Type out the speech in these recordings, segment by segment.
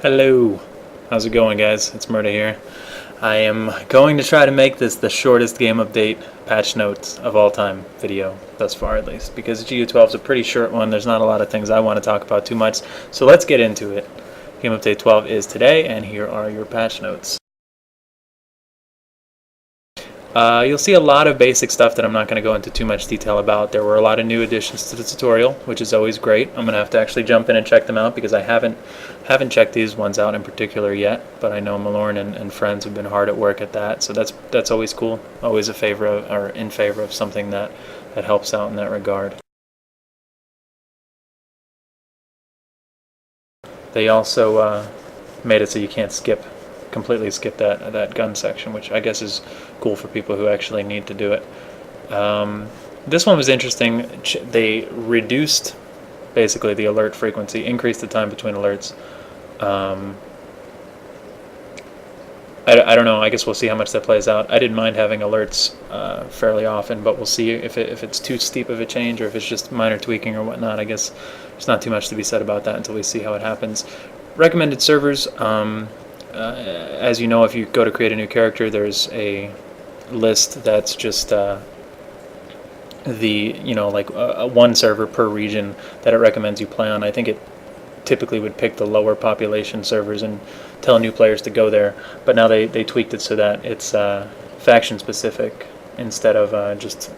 Hello, how's it going, guys? ItZMuRdA here. I am going to try to make this the shortest game update patch notes of all time video, thus far at least, because GU12 is a pretty short one. There's not a lot of things I want to talk about too much, so let's get into it. Game update 12 is today, and here are your patch notes. You'll see a lot of basic stuff that I'm not going to go into too much detail about. There were a lot of new additions to the tutorial, which is always great. I'm going to have to actually jump in and check them out because I haven't checked these ones out in particular yet, but I know Malorn and friends have been hard at work at that, so that's always cool. Always in favor of something that helps out in that regard. They also made it so you can't completely skip that gun section, which I guess is cool for people who actually need to do it. This one was interesting. They reduced basically the alert frequency, increased the time between alerts. I don't know, I guess we'll see how much that plays out. I didn't mind having alerts fairly often, but we'll see if it's too steep of a change or if it's just minor tweaking or whatnot. I guess there's not too much to be said about that until we see how it happens. Recommended servers. As you know, if you go to create a new character, there's a list that's just one server per region that it recommends you play on. I think it typically would pick the lower population servers and tell new players to go there, but now they tweaked it so that it's faction specific instead of just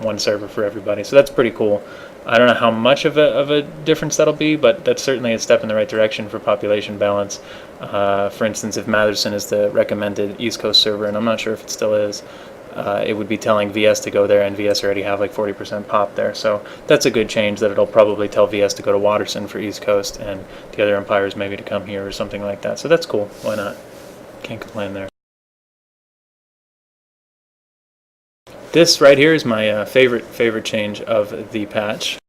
one server for everybody. So that's pretty cool. I don't know how much of a difference that'll be, but that's certainly a step in the right direction for population balance. For instance, if Matherson is the recommended East Coast server, and I'm not sure if it still is, it would be telling VS to go there, and VS already have like 40% pop there. So that's a good change, that it'll probably tell VS to go to Watterson for East Coast and the other Empires maybe to come here or something like that. So that's cool. Why not? Can't complain there. This right here is my favorite change of the patch.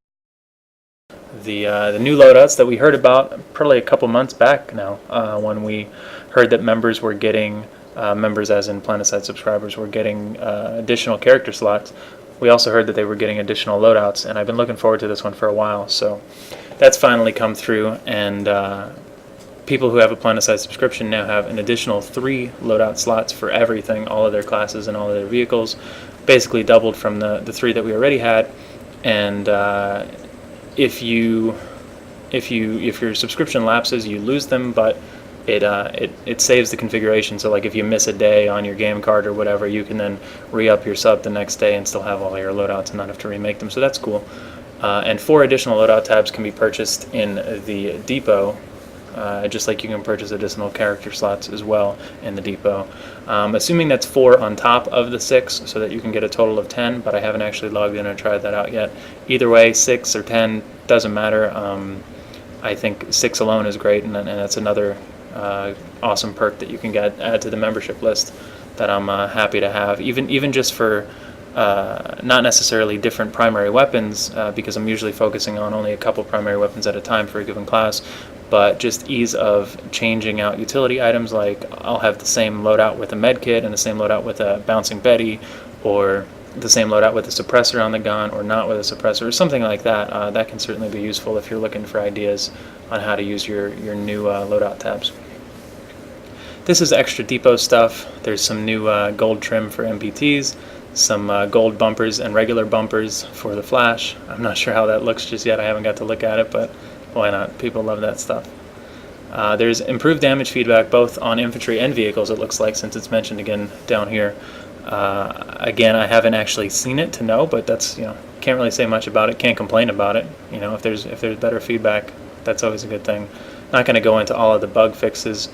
The new loadouts that we heard about probably a couple months back now, when we heard that members were getting, members as in PlanetSide subscribers were getting additional character slots. We also heard that they were getting additional loadouts, and I've been looking forward to this one for a while. So that's finally come through, and people who have a PlanetSide subscription now have an additional 3 loadout slots for everything, all of their classes and all of their vehicles, basically doubled from the 3 that we already had. And if your subscription lapses, you lose them, but it saves the configuration. So like if you miss a day on your game card or whatever, you can then re-up your sub the next day and still have all your loadouts and not have to remake them. So that's cool. And 4 additional loadout tabs can be purchased in the depot, just like you can purchase additional character slots as well in the depot. Assuming that's 4 on top of the 6, so that you can get a total of 10, but I haven't actually logged in or tried that out yet. Either way, 6 or 10, doesn't matter. I think 6 alone is great, and that's another awesome perk that you can add to the membership list that I'm happy to have, even just for not necessarily different primary weapons, because I'm usually focusing on only a couple primary weapons at a time for a given class, but just ease of changing out utility items. Like I'll have the same loadout with a medkit and the same loadout with a bouncing Betty, or the same loadout with a suppressor on the gun or not with a suppressor, or something like that. That can certainly be useful if you're looking for ideas on how to use your new loadout tabs. This is extra depot stuff. There's some new gold trim for MPTs, some gold bumpers and regular bumpers for the Flash. I'm not sure how that looks just yet. I haven't got to look at it, but why not? People love that stuff. There's improved damage feedback both on infantry and vehicles, it looks like, since it's mentioned again down here. Again, I haven't actually seen it to know, but that's, can't really say much about it, can't complain about it. If there's better feedback, that's always a good thing. Not going to go into all of the bug fixes.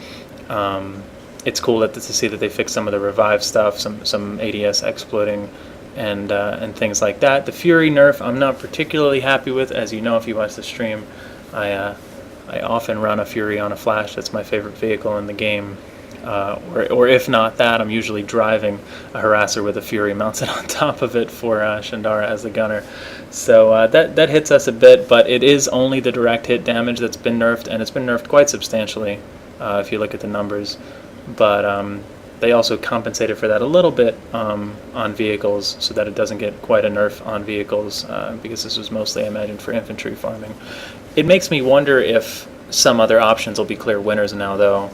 It's cool to see that they fixed some of the revive stuff, some ADS exploiting and things like that. The Fury nerf I'm not particularly happy with. As you know, if you watch the stream, I often run a Fury on a Flash. That's my favorite vehicle in the game. Or if not that, I'm usually driving a harasser with a Fury mounted on top of it for Shandara as the gunner. So that hits us a bit, but it is only the direct hit damage that's been nerfed, and it's been nerfed quite substantially if you look at the numbers. But they also compensated for that a little bit on vehicles, so that it doesn't get quite a nerf on vehicles, because this was mostly, I imagine, for infantry farming. It makes me wonder if some other options will be clear winners now, though,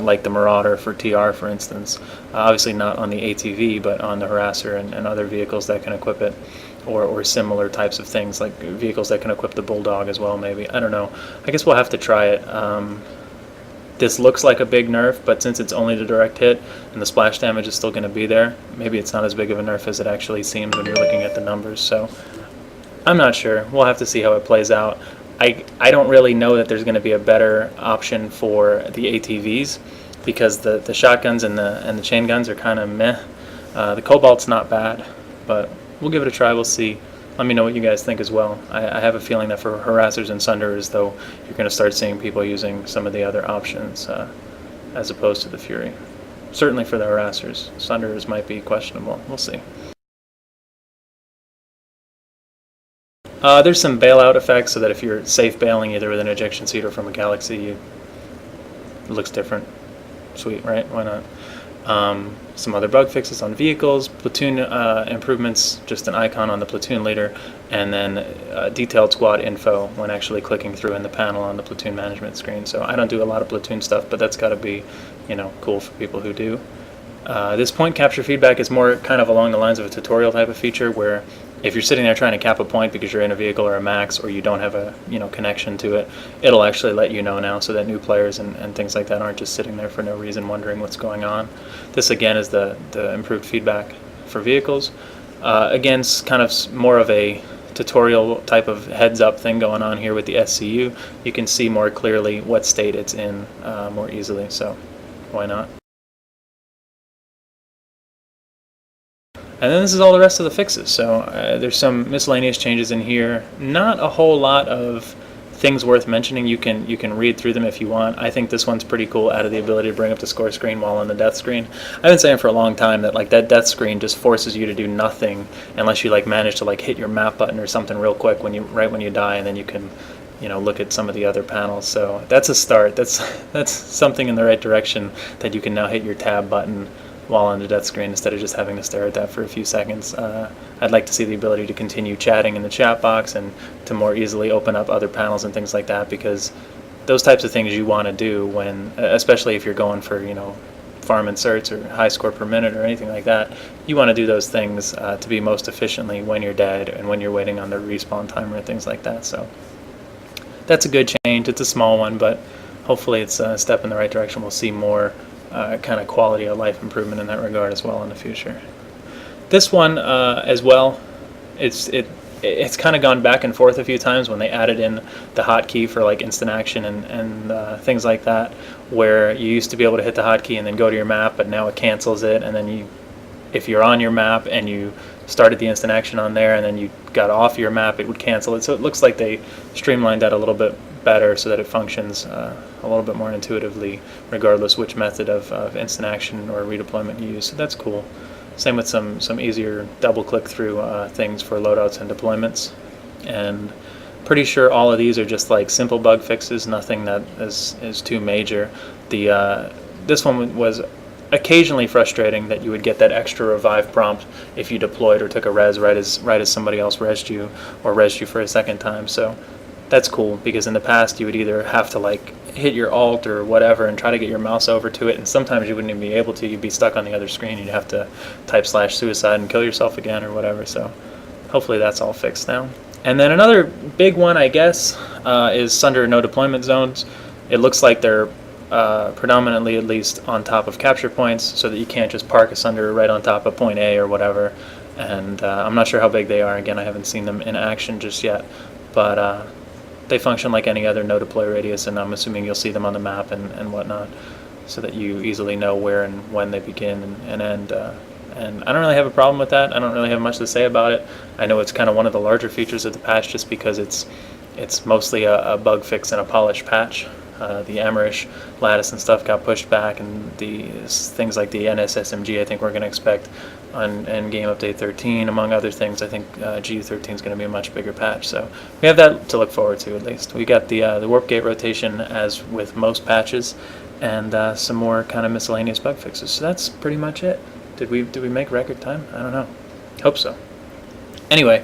like the Marauder for TR, for instance. Obviously not on the ATV, but on the Harasser and other vehicles that can equip it, or similar types of things, like vehicles that can equip the Bulldog as well, maybe. I don't know. I guess we'll have to try it. This looks like a big nerf, but since it's only the direct hit and the splash damage is still going to be there, maybe it's not as big of a nerf as it actually seems when you're looking at the numbers. So I'm not sure. We'll have to see how it plays out. I don't really know that there's going to be a better option for the ATVs, because the shotguns and the chain guns are kind of meh. The Cobalt's not bad, but we'll give it a try. We'll see. Let me know what you guys think as well. I have a feeling that for Harassers and Sunderers, though, you're going to start seeing people using some of the other options as opposed to the Fury. Certainly for the Harassers. Sunderers might be questionable. We'll see. There's some bailout effects, so that if you're safe bailing either with an ejection seat or from a Galaxy, it looks different. Sweet, right? Why not? Some other bug fixes on vehicles, platoon improvements, just an icon on the platoon leader, and then detailed squad info when actually clicking through in the panel on the platoon management screen. So I don't do a lot of platoon stuff, but that's got to be, cool for people who do. This point capture feedback is more kind of along the lines of a tutorial type of feature, where if you're sitting there trying to cap a point because you're in a vehicle or a max, or you don't have a connection to it, it'll actually let you know now, so that new players and things like that aren't just sitting there for no reason wondering what's going on. This again is the improved feedback for vehicles. Again, it's kind of more of a tutorial type of heads up thing going on here with the SCU. You can see more clearly what state it's in more easily, so why not? And then this is all the rest of the fixes. So there's some miscellaneous changes in here. Not a whole lot of things worth mentioning. You can read through them if you want. I think this one's pretty cool. Added the ability to bring up the score screen while on the death screen. I've been saying for a long time that that death screen just forces you to do nothing unless you manage to hit your map button or something real quick right when you die, and then you can look at some of the other panels. So that's a start. That's something in the right direction, that you can now hit your tab button while on the death screen instead of just having to stare at that for a few seconds. I'd like to see the ability to continue chatting in the chat box and to more easily open up other panels and things like that, because those types of things you want to do when, especially if you're going for farm inserts or high score per minute or anything like that, you want to do those things to be most efficiently when you're dead and when you're waiting on the respawn timer and things like that. So that's a good change. It's a small one, but hopefully it's a step in the right direction. We'll see more kind of quality of life improvement in that regard as well in the future. This one as well, it's kind of gone back and forth a few times when they added in the hotkey for instant action and things like that, where you used to be able to hit the hotkey and then go to your map, but now it cancels it, and then if you're on your map and you started the instant action on there and then you got off your map, it would cancel it. So it looks like they streamlined that a little bit better so that it functions a little bit more intuitively regardless which method of instant action or redeployment you use. So that's cool. Same with some easier double click through things for loadouts and deployments. And pretty sure all of these are just simple bug fixes, nothing that is too major. This one was occasionally frustrating, that you would get that extra revive prompt if you deployed or took a res right as somebody else resed you or resed you for a second time. So that's cool, because in the past you would either have to hit your alt or whatever and try to get your mouse over to it, and sometimes you wouldn't even be able to. You'd be stuck on the other screen. You'd have to type /suicide and kill yourself again or whatever. So hopefully that's all fixed now. And then another big one, I guess, is Sunderer no deployment zones. It looks like they're predominantly at least on top of capture points, so that you can't just park a Sunderer right on top of point A or whatever. And I'm not sure how big they are. Again, I haven't seen them in action just yet, but they function like any other no deploy radius, and I'm assuming you'll see them on the map and whatnot, so that you easily know where and when they begin and end. And I don't really have a problem with that. I don't really have much to say about it. I know it's kind of one of the larger features of the patch, just because it's mostly a bug fix and a polish patch. The Amerish lattice and stuff got pushed back, and the things like the NSSMG I think we're going to expect on Game Update 13, among other things. I think GU13 is going to be a much bigger patch, so we have that to look forward to at least. We got the warp gate rotation as with most patches, and some more kind of miscellaneous bug fixes. So that's pretty much it. Did we make record time? I don't know. Hope so. Anyway,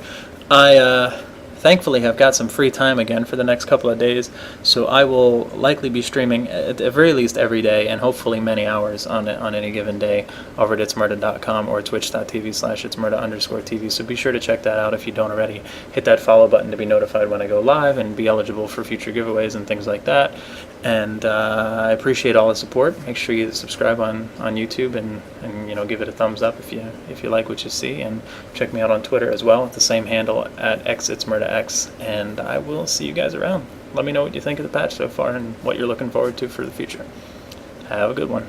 I thankfully have got some free time again for the next couple of days, so I will likely be streaming at the very least every day, and hopefully many hours on any given day, over at ItZMuRdA.com or twitch.tv/ItZMuRdA_TV. So be sure to check that out if you don't already. Hit that follow button to be notified when I go live and be eligible for future giveaways and things like that. And I appreciate all the support. Make sure you subscribe on YouTube and give it a thumbs up if you like what you see, and check me out on Twitter as well at the same handle at ItZMuRdAX, and I will see you guys around. Let me know what you think of the patch so far and what you're looking forward to for the future. Have a good one.